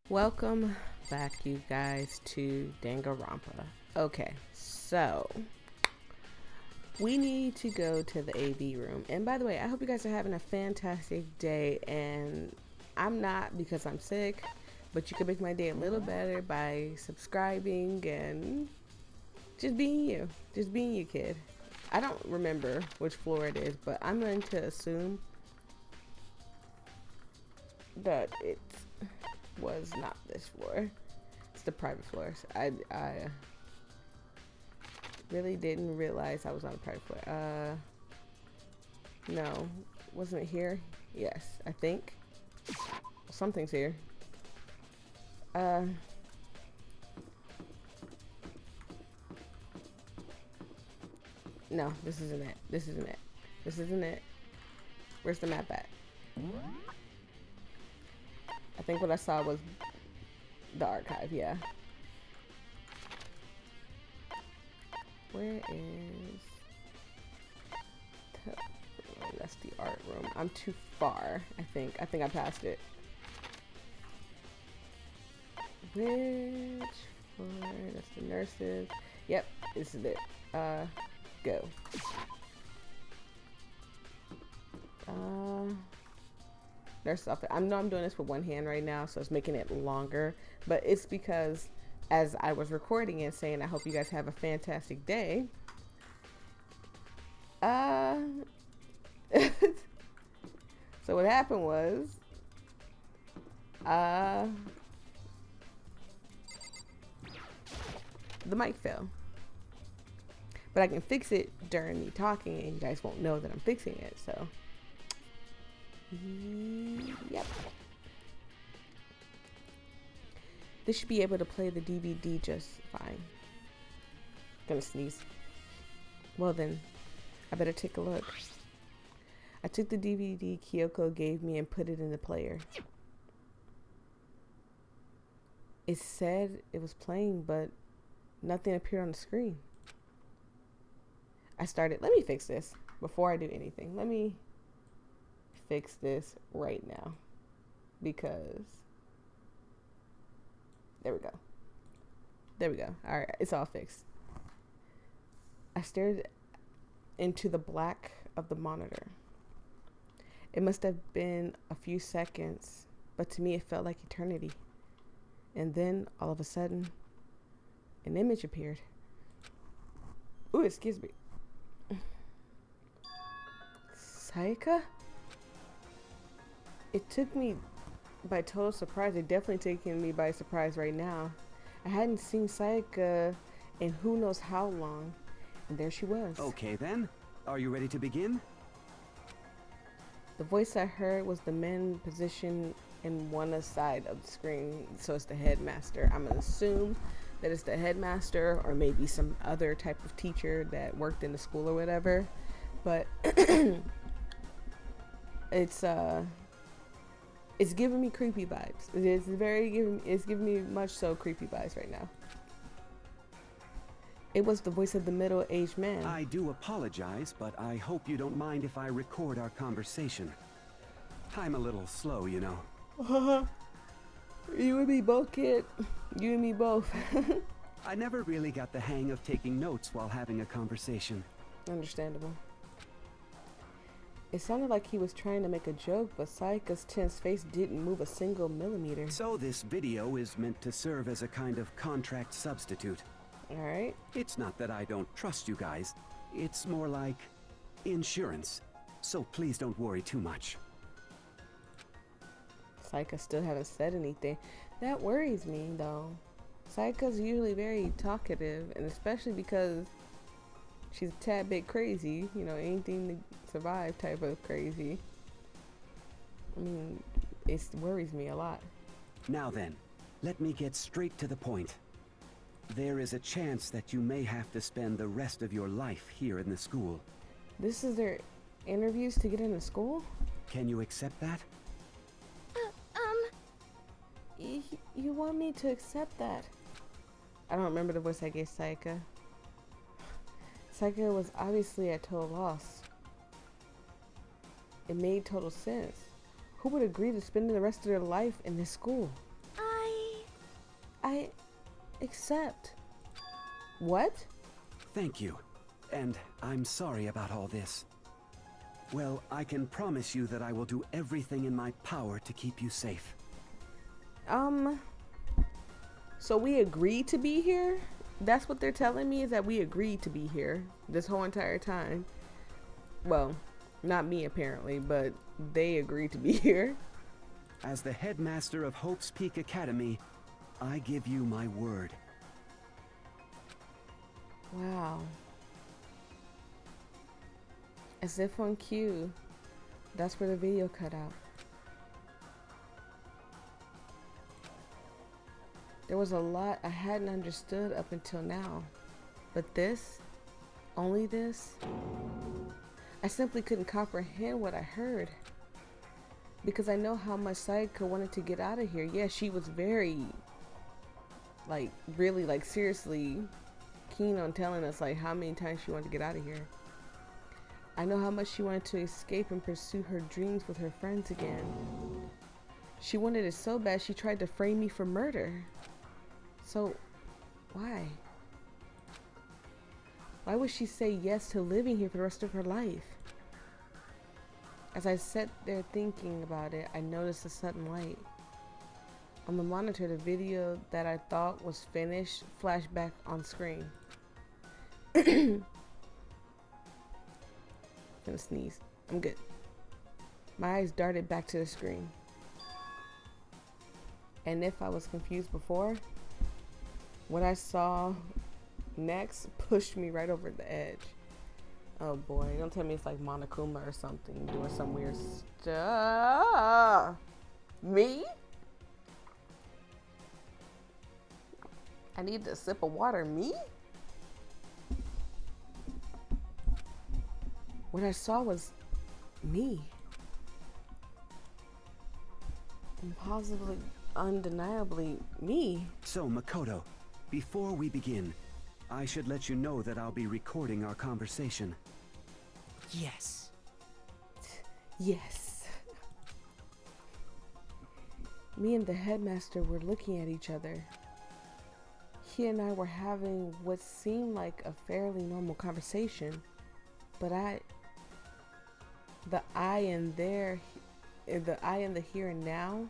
Welcome back, you guys, to Danganronpa. Okay, so we need to go to the AV room. And by the way, I hope you guys are having a fantastic day. And I'm not, because I'm sick, but you can make my day a little better by subscribing and just being you. Just being you, kid. I don't remember which floor it is, but I'm going to assume that it was not this floor. It's the private floors. I really didn't realize I was on a private floor. No, wasn't it here? Yes, I think something's here. No, this isn't it. This isn't it. This isn't it. Where's the map at? I think what I saw was the archive, yeah. Where is... Oh, that's the art room. I'm too far, I think. I think I passed it. Which floor? That's the nurses. Yep, this is it. Go. Nurse office. I know I'm doing this with one hand right now, so it's making it longer, but it's because as I was recording and saying I hope you guys have a fantastic day, so what happened was the mic fell, but I can fix it during me talking and you guys won't know that I'm fixing it. So yep. This should be able to play the DVD just fine. Gonna sneeze. Well then, I better take a look. I took the DVD Kyoko gave me and put it in the player. It said it was playing, but nothing appeared on the screen. Let me fix this before I do anything. Let me fix this right now, because there we go. All right, it's all fixed. I stared into the black of the monitor. It must have been a few seconds, but to me it felt like eternity. And then all of a sudden an image appeared. Ooh, excuse me. Sayaka? It took me by total surprise. It definitely taking me by surprise right now. I hadn't seen Sayaka in who knows how long, and there she was. Okay then, are you ready to begin? The voice I heard was the man positioned in one side of the screen, so it's the headmaster. I'm gonna assume that it's the headmaster or maybe some other type of teacher that worked in the school or whatever, but it's giving me creepy vibes. It's giving me much so creepy vibes right now. It was the voice of the middle-aged man. I do apologize, but I hope you don't mind if I record our conversation. I'm a little slow, you know. You and me both, kid. You and me both. I never really got the hang of taking notes while having a conversation. Understandable. It sounded like he was trying to make a joke, but Sayaka's tense face didn't move a single millimeter. So this video is meant to serve as a kind of contract substitute. Alright. It's not that I don't trust you guys. It's more like insurance. So please don't worry too much. Sayaka still haven't said anything. That worries me, though. Sayaka's usually very talkative, and especially because she's a tad bit crazy, you know, anything to survive type of crazy. I mean, it worries me a lot. Now then, let me get straight to the point. There is a chance that you may have to spend the rest of your life here in the school. This is their interviews to get into school? Can you accept that? You want me to accept that? I don't remember the voice I gave Saika. Saika was obviously at total loss. It made total sense. Who would agree to spending the rest of their life in this school? I accept. What? Thank you. And I'm sorry about all this. Well, I can promise you that I will do everything in my power to keep you safe. So we agreed to be here? That's what they're telling me, is that we agreed to be here this whole entire time. Well, not me apparently, but they agreed to be here. As the headmaster of Hope's Peak Academy, I give you my word. Wow. As if on cue, that's where the video cut out. There was a lot I hadn't understood up until now. But this, only this, I simply couldn't comprehend what I heard. Because I know how much Sayaka wanted to get out of here. Yeah, she was very, like, really, like, seriously keen on telling us, like, how many times she wanted to get out of here. I know how much she wanted to escape and pursue her dreams with her friends again. She wanted it so bad she tried to frame me for murder. So, why? Why would she say yes to living here for the rest of her life? As I sat there thinking about it, I noticed a sudden light. On the monitor, the video that I thought was finished flashed back on screen. I'm gonna sneeze. I'm good. My eyes darted back to the screen. And if I was confused before, what I saw next pushed me right over the edge. Oh boy, don't tell me it's like Monokuma or something doing some weird stuff. Me? I need a sip of water. Me? What I saw was me. Impossibly, undeniably me. So, Makoto, before we begin, I should let you know that I'll be recording our conversation. Yes. Yes. Me and the headmaster were looking at each other. He and I were having what seemed like a fairly normal conversation, but the I in the here and now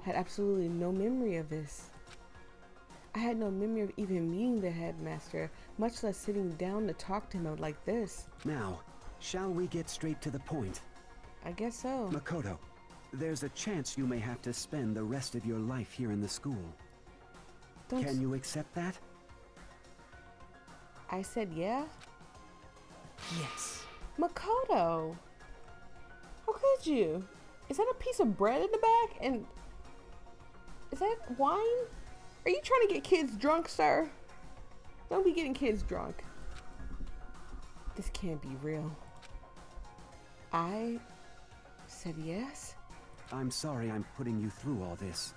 had absolutely no memory of this. I had no memory of even meeting the headmaster, much less sitting down to talk to him like this. Now, shall we get straight to the point? I guess so. Makoto, there's a chance you may have to spend the rest of your life here in the school. Can you accept that? I said yeah? Yes. Makoto! How could you? Is that a piece of bread in the back? And is that wine? Are you trying to get kids drunk, sir? Don't be getting kids drunk. This can't be real. I said yes? I'm sorry I'm putting you through all this.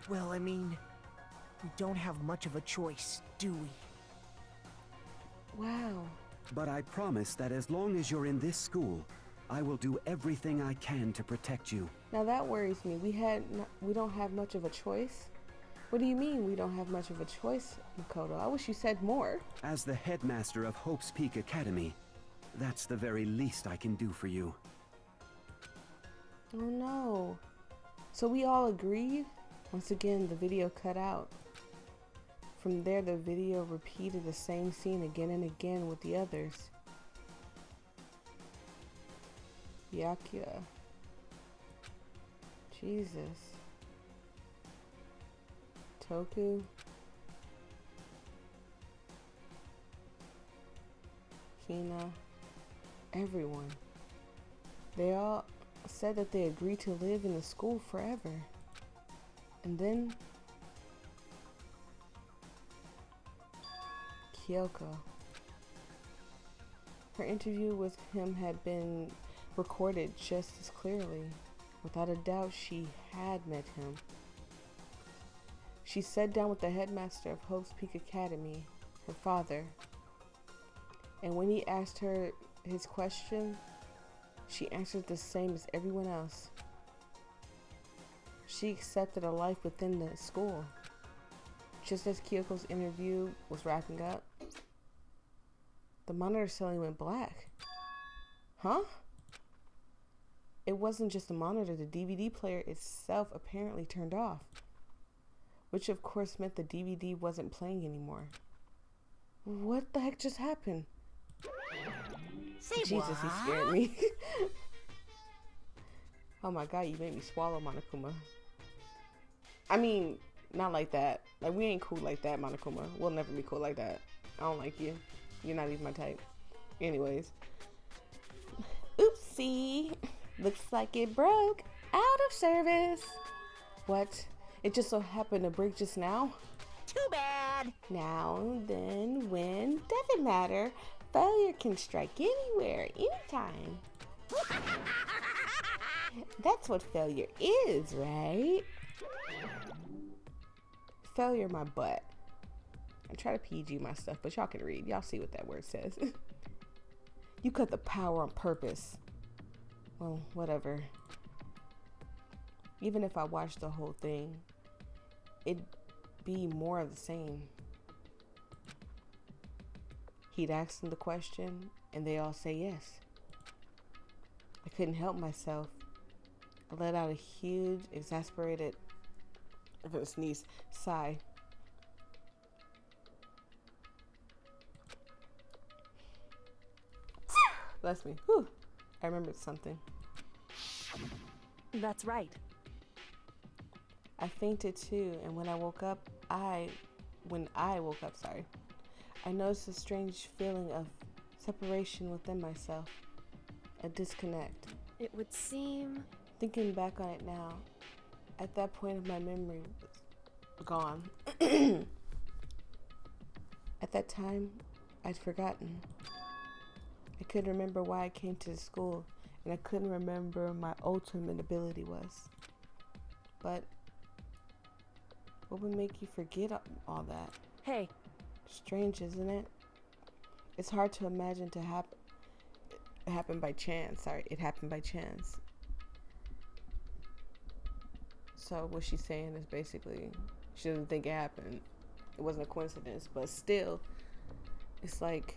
Well, I mean, we don't have much of a choice, do we? Wow. But I promise that as long as you're in this school, I will do everything I can to protect you. Now that worries me. We don't have much of a choice? What do you mean we don't have much of a choice, Makoto? I wish you said more. As the headmaster of Hope's Peak Academy, that's the very least I can do for you. Oh no. So we all agreed? Once again, the video cut out. From there, the video repeated the same scene again and again with the others. Byakuya. Jesus. Toku. Kina. Everyone. They all said that they agreed to live in the school forever. And then Kyoko. Her interview with him had been recorded just as clearly. Without a doubt, she had met him. She sat down with the headmaster of Hope's Peak Academy, her father. And when he asked her his question, she answered the same as everyone else. She accepted a life within the school. Just as Kyoko's interview was wrapping up, the monitor suddenly went black. Huh? It wasn't just the monitor, the DVD player itself apparently turned off. Which of course meant the DVD wasn't playing anymore. What the heck just happened? Say Jesus, what? he scared me. Oh my god, you made me swallow, Monokuma. I mean, not like that. Like, we ain't cool like that, Monokuma. We'll never be cool like that. I don't like you. You're not even my type. Anyways. Oopsie. Looks like it broke. Out of service. What? It just so happened to break just now? Too bad. Now, then, when? Doesn't matter. Failure can strike anywhere, anytime. That's what failure is, right? Failure my butt. I try to PG my stuff, but y'all can read. Y'all see what that word says. You cut the power on purpose. Well, whatever. Even if I watched the whole thing, it'd be more of the same. He'd ask them the question, and they all say yes. I couldn't help myself. I let out a huge, exasperated, sneeze, sigh. Bless me. Whew. I remembered something. That's right. I fainted too, and when I woke up, I noticed a strange feeling of separation within myself, a disconnect. It would seem... Thinking back on it now, at that point of my memory was gone. At that time, I'd forgotten. I couldn't remember why I came to the school, and I couldn't remember my ultimate ability was. But what would make you forget all that? Hey. Strange, isn't it? It's hard to imagine to happen by chance. Sorry, it happened by chance. So what she's saying is basically she doesn't think it happened. It wasn't a coincidence, but still, it's like,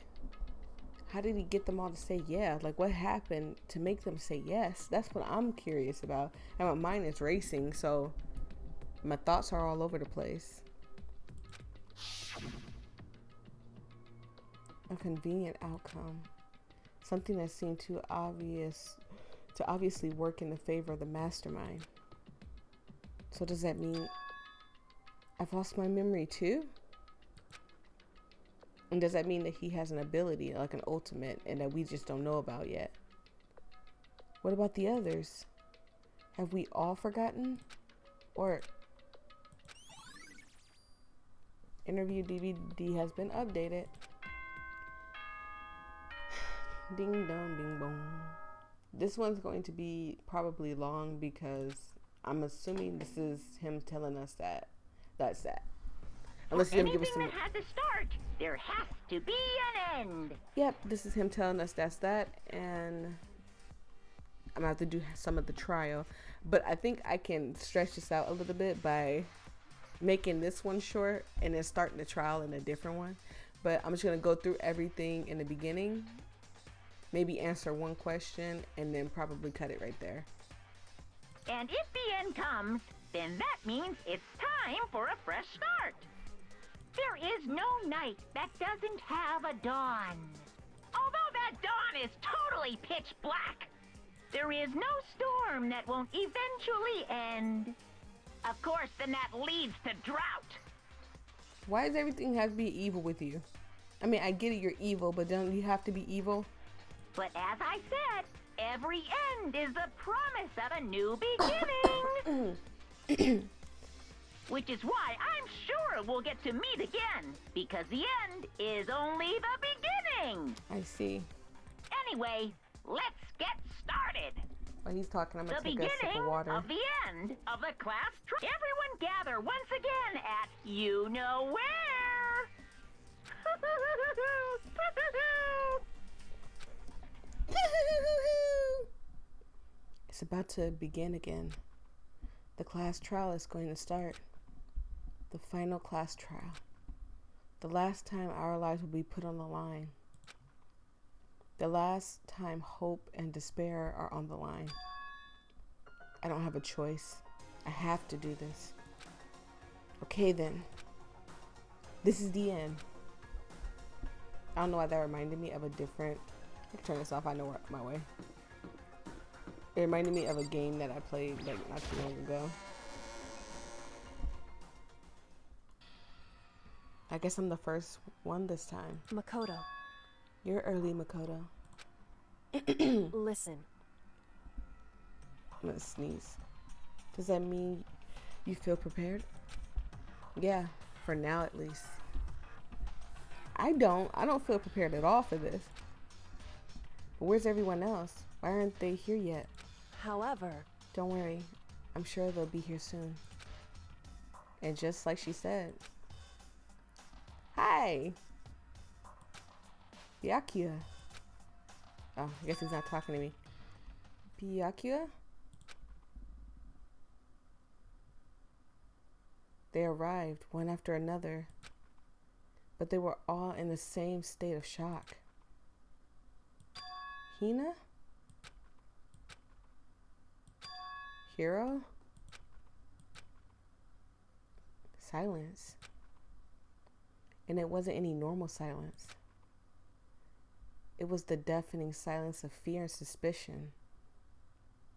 how did he get them all to say yeah? Like, what happened to make them say yes? That's what I'm curious about. And my mind is racing, so my thoughts are all over the place. A convenient outcome. Something that seemed too obvious to obviously work in the favor of the mastermind. So does that mean I've lost my memory too? And does that mean that he has an ability, like an ultimate, and that we just don't know about yet? What about the others? Have we all forgotten? Or interview DVD has been updated. Ding dong, ding bong. This one's going to be probably long because I'm assuming this is him telling us that that's that. Unless he's gonna give us some. Anything that has a start, there has to be an end. Yep, this is him telling us that's that, and I'm gonna have to do some of the trial. But I think I can stretch this out a little bit by making this one short and then starting the trial in a different one. But I'm just gonna go through everything in the beginning, maybe answer one question, and then probably cut it right there. And if the end comes, then that means it's time for a fresh start. There is no night that doesn't have a dawn. Although that dawn is totally pitch black, there is no storm that won't eventually end. Of course, then that leads to drought. Why does everything have to be evil with you? I mean, I get it, you're evil, but don't you have to be evil? But as I said, every end is the promise of a new beginning. Which is why I'm sure we'll get to meet again, because the end is only the beginning. I see. Anyway, let's get started. While he's talking, I'm The gonna take a sip beginning of water. of the end of the class trip. Everyone gather once again at you know where. It's about to begin again. The class trial is going to start. The final class trial. The last time our lives will be put on the line. The last time hope and despair are on the line. I don't have a choice. I have to do this. Okay then. This is the end. I don't know why that reminded me of a different... I can turn this off. I know my way. It reminded me of a game that I played like not too long ago. I guess I'm the first one this time. Makoto, You're early, Makoto. listen. I'm gonna sneeze. Does that mean you feel prepared? Yeah, for now at least. I don't feel prepared at all for this. But where's everyone else? Why aren't they here yet? However, Don't worry. I'm sure they'll be here soon. And just like she said. Hi! Byakuya. Oh, I guess he's not talking to me. Byakuya? They arrived, one after another. But they were all in the same state of shock. Hina? Hero? Silence. And it wasn't any normal silence. It was the deafening silence of fear and suspicion.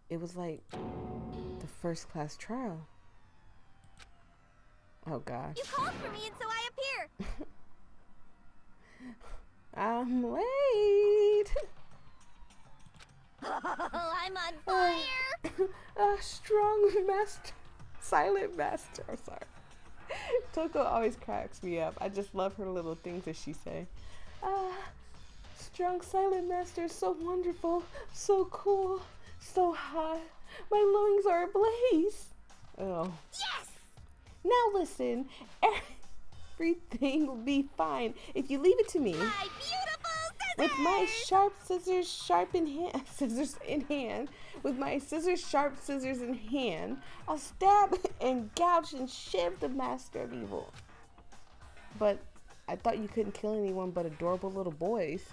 It was like the first class trial. Oh gosh. You called for me and so I appear. I'm late. I'm on fire. Strong master, silent master. I'm sorry. Toko always cracks me up. I just love her little things that she say. Strong silent master is so wonderful, so cool, so hot. My lungs are ablaze. Oh. Yes! Now listen, everything will be fine if you leave it to me. My beautiful scissors! With my sharp scissors in hand, with my sharp scissors in hand, I'll stab and gouge and shiv the master of evil. But I thought you couldn't kill anyone but adorable little boys.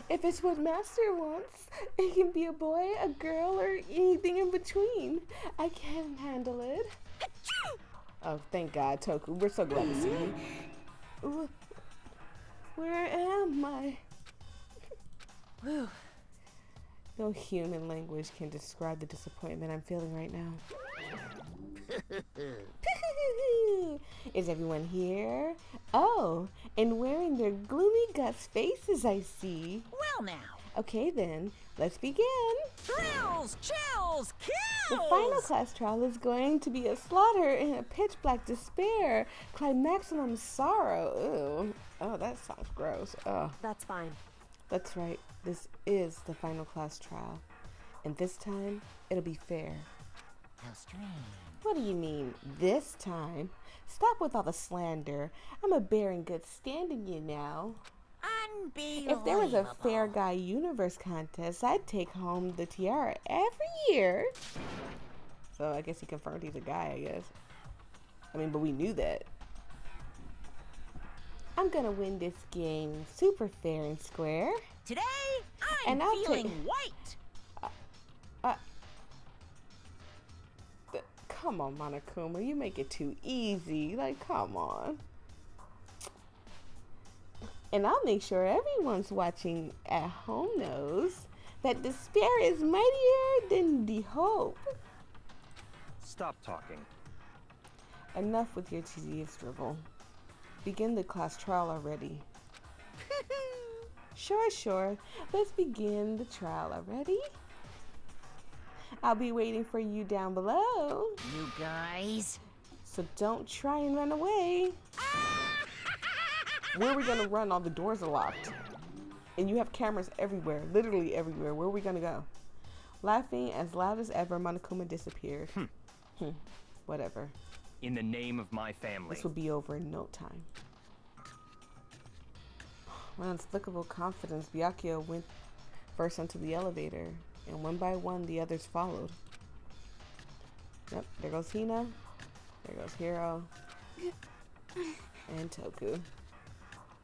If it's what master wants, it can be a boy, a girl, or anything in between. I can handle it. Oh, thank God, Toku. We're so glad to see you. Where am I? Whew. No human language can describe the disappointment I'm feeling right now. Is everyone here? Oh, and wearing their gloomy guts faces, I see. Well now. Okay then, let's begin. Thrills, chills, kills! The final class trial is going to be a slaughter in a pitch black despair, climaximum sorrow. Ew. Oh, that sounds gross. Oh, That's fine. that's right. This is the final class trial. And this time, it'll be fair. How strange. What do you mean, this time? Stop with all the slander. I'm a bear in good standing, you know. Unbelievable. If there was a Fair Guy Universe contest, I'd take home the tiara every year. So I guess he confirmed he's a guy, I guess. I mean, but we knew that. I'm gonna win this game super fair and square. Today, I'm And I'll feeling take- white. Come on, Monokuma, you make it too easy. Like, come on. And I'll make sure everyone's watching at home knows that despair is mightier than the hope. Stop talking. Enough with your tedious drivel. Begin the class trial already. Sure. Let's begin the trial already. I'll be waiting for you down below. You guys. So don't try and run away. Where are we gonna run? All the doors are locked. And you have cameras everywhere, literally everywhere. Where are we gonna go? Laughing as loud as ever, Monokuma disappeared. Whatever. In the name of my family. This will be over in no time. With inexplicable confidence, Byakuya went first onto the elevator, and one by one the others followed. Yep, there goes Hina, there goes Hiro, and Toku.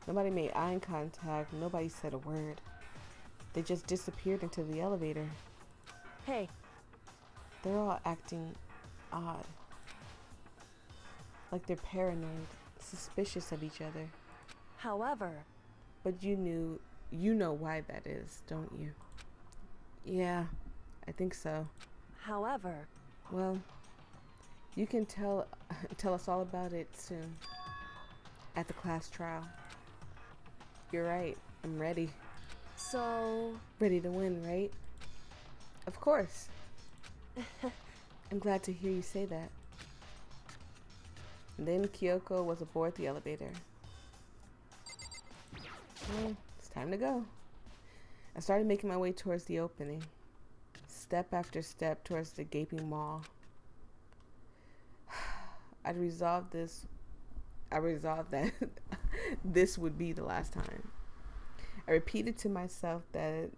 Nobody made eye contact, nobody said a word. They just disappeared into the elevator. Hey, They're all acting odd. Like they're paranoid, suspicious of each other. however, But you know why that is, don't you? Yeah, I think so. however, Well, you can tell us all about it soon. At the class trial. You're right, I'm ready. so, Ready to win, right? Of course. I'm glad to hear you say that. And then Kyoko was aboard the elevator. Well, it's time to go. I started making my way towards the opening. Step after step towards the gaping maw. I resolved that this would be the last time. I repeated to myself that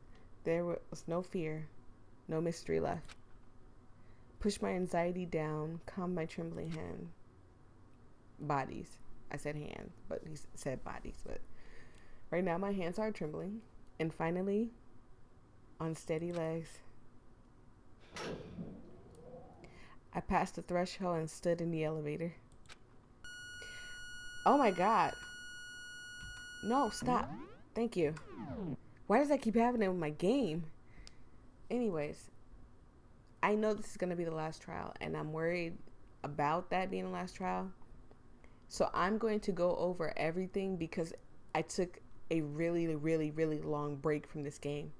there was no fear, no mystery left. Pushed my anxiety down, calmed my trembling hand. Bodies. I said hands, but he said bodies. But right now my hands are trembling. And finally, on steady legs, I passed the threshold and stood in the elevator. Oh my god. No, stop. Thank you. Why does that keep happening with my game? Anyways, I know this is going to be the last trial, and I'm worried about that being the last trial. So I'm going to go over everything because I took a really, really, really long break from this game.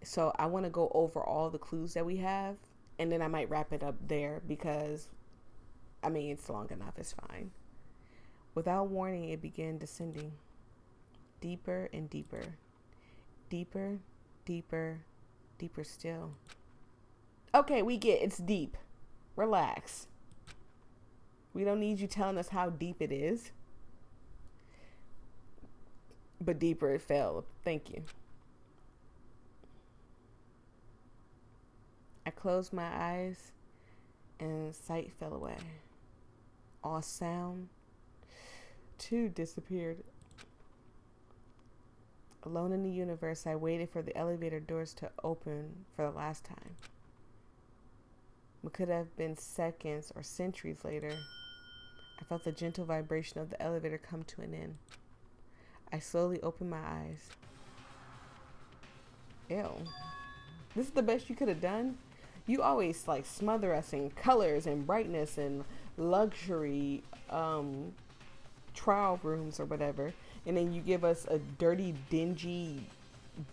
So I want to go over all the clues that we have, and then I might wrap it up there because, I mean, it's long enough. It's fine. Without warning, it began descending. Deeper and deeper. Deeper, deeper, deeper still. Okay, we get it's deep. Relax. We don't need you telling us how deep it is. But deeper it fell. Thank you. I closed my eyes and sight fell away. All sound too disappeared. Alone in the universe, I waited for the elevator doors to open for the last time. What could have been seconds or centuries later, I felt the gentle vibration of the elevator come to an end. I slowly opened my eyes. Ew. This is the best you could have done? You always like smother us in colors and brightness and luxury trial rooms or whatever. And then you give us a dirty, dingy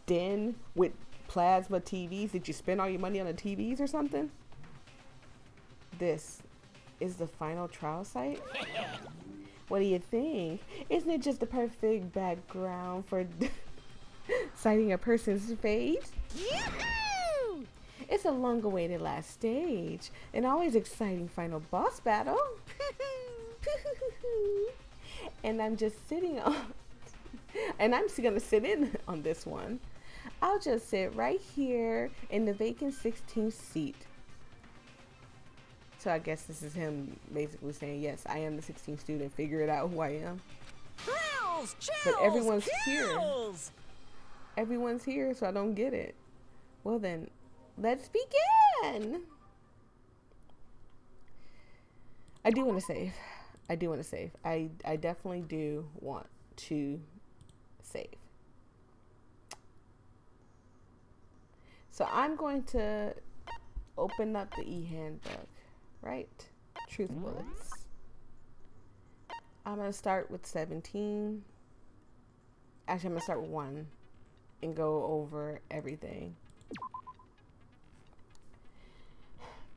den with plasma TVs. Did you spend all your money on the TVs or something? This is the final trial site? What do you think? Isn't it just the perfect background for citing a person's face? Yoo-hoo! It's a long-awaited last stage. An always exciting final boss battle. And I'm just sitting on... And I'm going to sit in on this one. I'll just sit right here in the vacant 16th seat. So I guess this is him basically saying, yes, I am the 16th student. Figure it out who I am. Thrills, chills, But everyone's kills. here. Everyone's here, so I don't get it. Well then, let's begin. I do want to save. I definitely do want to save. So I'm going to open up the e-handbook, right? Truth bullets. I'm going to start with 17. Actually, I'm going to start with 1 and go over everything.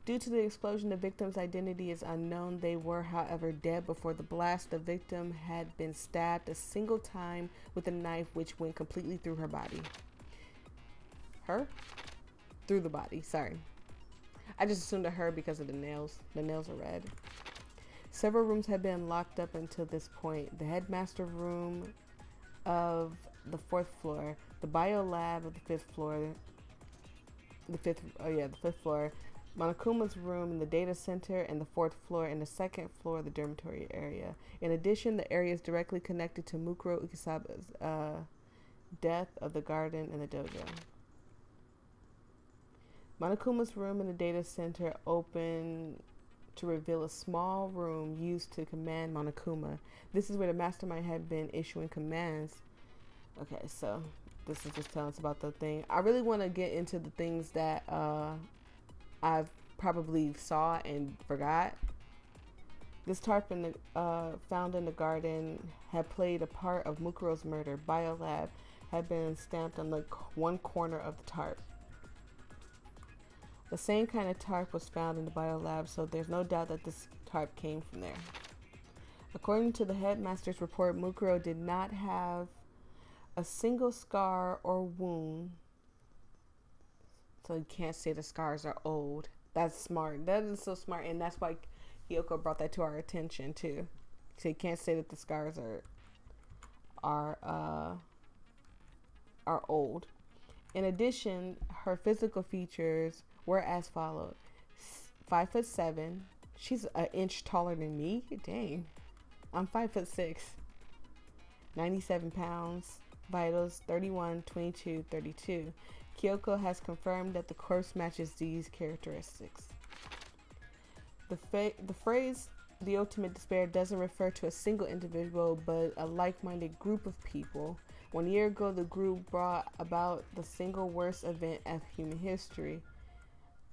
Due to the explosion, the victim's identity is unknown. They were, however, dead before the blast. The victim had been stabbed a single time with a knife which went completely through her body. Her? through the body. Sorry. I just assumed a her because of the nails. The nails are red. Several rooms had been locked up until this point. The headmaster room of the 4th floor, the bio lab of the 5th floor, the fifth floor, Monokuma's room in the data center, and the 4th floor, and the 2nd floor, the dormitory area. In addition, the area is directly connected to Mukuro Ukisaba's death of the garden and the dojo. Monokuma's room in the data center opened to reveal a small room used to command Monokuma. This is where the mastermind had been issuing commands. Okay, so this is just telling us about the thing. I really want to get into the things that I've probably saw and forgot. This tarp in the, found in the garden had played a part of Mukuro's murder. Biolab had been stamped on the one corner of the tarp. The same kind of tarp was found in the biolab, so there's no doubt that this tarp came from there. According to the headmaster's report, Mukuro did not have a single scar or wound, so you can't say the scars are old. That's smart. That is so smart, and that's why Kyoko brought that to our attention too. So you can't say that the scars are old. In addition, her physical features were as follows: 5'7". She's an inch taller than me. Dang, I'm 5'6". 97 pounds. Vitals 31, 22, 32. Kyoko has confirmed that the corpse matches these characteristics. The phrase "the ultimate despair" doesn't refer to a single individual, but a like-minded group of people. 1 year ago, the group brought about the single worst event of human history.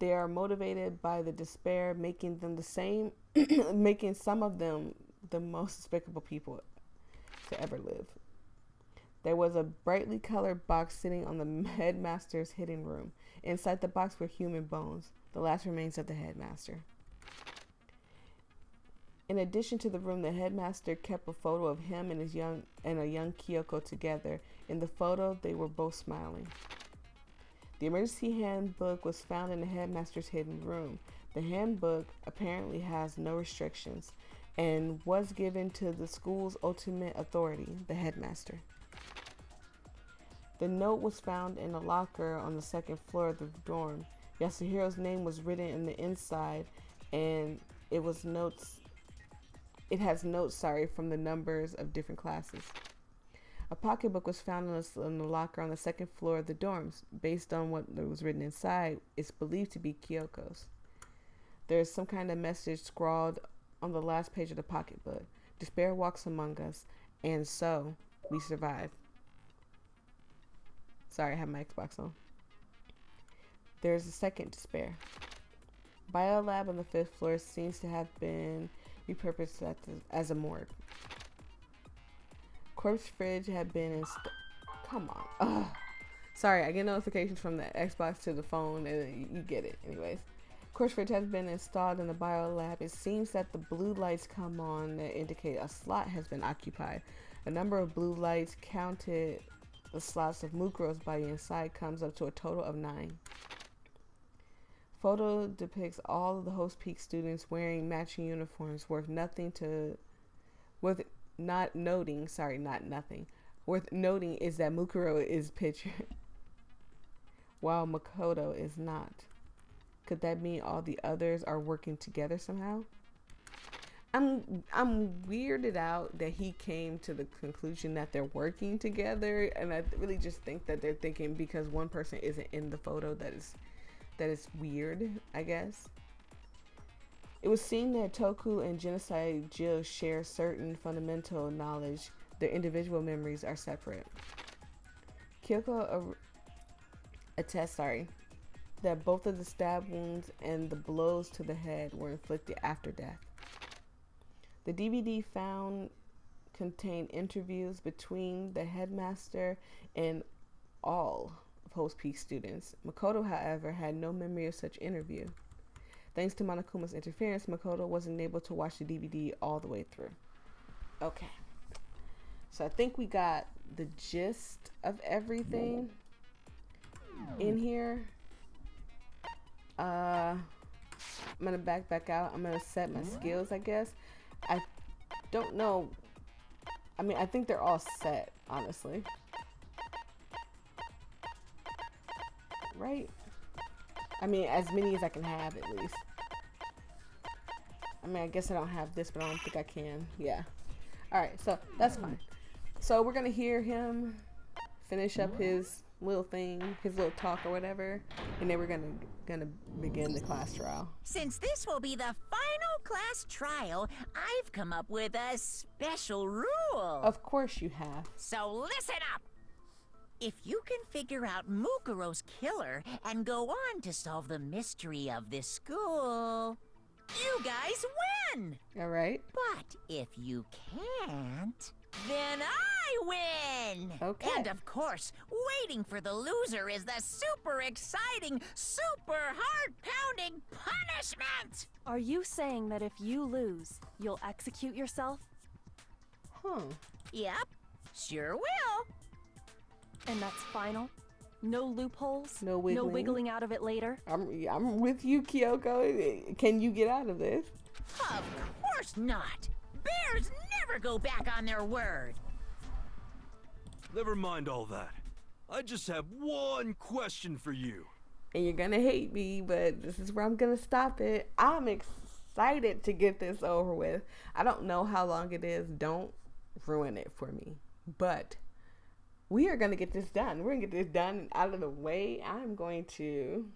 They are motivated by the despair, making them the same, making some of them the most despicable people to ever live. There was a brightly colored box sitting on the headmaster's hidden room. Inside the box were human bones, the last remains of the headmaster. In addition to the room, the headmaster kept a photo of him and a young Kyoko together. In the photo, they were both smiling. The emergency handbook was found in the headmaster's hidden room. The handbook apparently has no restrictions and was given to the school's ultimate authority, the headmaster. The note was found in a locker on the 2nd floor of the dorm. Yasuhiro's name was written in the inside, and it has notes from the numbers of different classes. A pocketbook was found in the locker on the 2nd floor of the dorms. Based on what was written inside, it's believed to be Kyoko's. There is some kind of message scrawled on the last page of the pocketbook. Despair walks among us, and so we survive. Sorry, I have my Xbox on. There's a second despair. Biolab on the 5th floor seems to have been repurposed as a morgue. Corpse fridge had been installed. Come on. Ugh. Sorry, I get notifications from the Xbox to the phone, and you get it. Anyways, corpse fridge has been installed in the biolab. It seems that the blue lights come on that indicate a slot has been occupied. A number of blue lights counted the slots of Mukuro's body inside comes up to a total of 9. Photo depicts all of the Host Peak students wearing matching uniforms. Worth noting is that Mukuro is pictured while Makoto is not. Could that mean all the others are working together somehow? I'm weirded out that he came to the conclusion that they're working together, and I really just think that they're thinking because one person isn't in the photo that is weird, I guess. It was seen that Toku and Genocide Jill share certain fundamental knowledge. Their individual memories are separate. Kyoko attests, that both of the stab wounds and the blows to the head were inflicted after death. The DVD found contained interviews between the headmaster and all of Host Peak students. Makoto, however, had no memory of such interview. Thanks to Monokuma's interference, Makoto wasn't able to watch the DVD all the way through. Okay. So I think we got the gist of everything in here. I'm gonna back out. I'm gonna set my skills, I guess. I don't know. I mean, I think they're all set, honestly. Right? I mean, as many as I can have, at least. I mean, I guess I don't have this, but I don't think I can. Yeah. Alright, so that's fine. So we're gonna hear him finish up his little thing, his little talk or whatever, and then we're gonna begin the class trial. Since this will be the final class trial, I've come up with a special rule. Of course you have. So listen up! If you can figure out Mukuro's killer and go on to solve the mystery of this school, you guys win! Alright. But if you can't, then I win! Okay. And of course, waiting for the loser is the super exciting, super heart-pounding punishment! are you saying that if you lose, you'll execute yourself? Huh. Yep, sure will. And that's final? No loopholes? No wiggling. No wiggling out of it later? I'm with you, Kyoko. Can you get out of this? Of course not! Bears never go back on their word! Never mind all that. I just have one question for you. And you're gonna hate me, but this is where I'm gonna stop it. I'm excited to get this over with. I don't know how long it is. Don't ruin it for me. But we are gonna get this done. We're gonna get this done and out of the way. I'm going to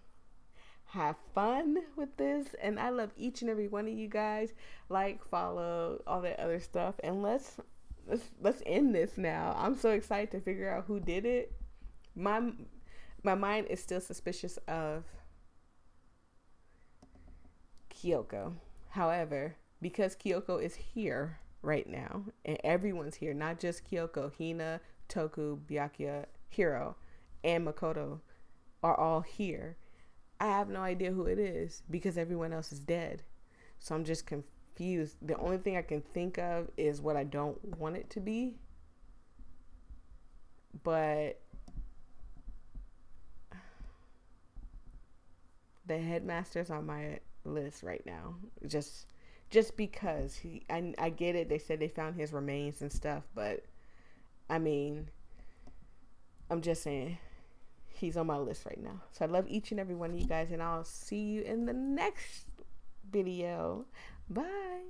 have fun with this, and I love each and every one of you guys. Like, follow, all that other stuff, and let's end this now. I'm so excited to figure out who did it. My mind is still suspicious of Kyoko. However, because Kyoko is here right now, and everyone's here, not just Kyoko, Hina, Toku, Byakuya, Hiro, and Makoto are all here. I have no idea who it is because everyone else is dead. So I'm just confused. The only thing I can think of is what I don't want it to be. But the headmaster's on my list right now. Just because I get it. They said they found his remains and stuff, but I mean, I'm just saying he's on my list right now. So I love each and every one of you guys, and I'll see you in the next video. Bye.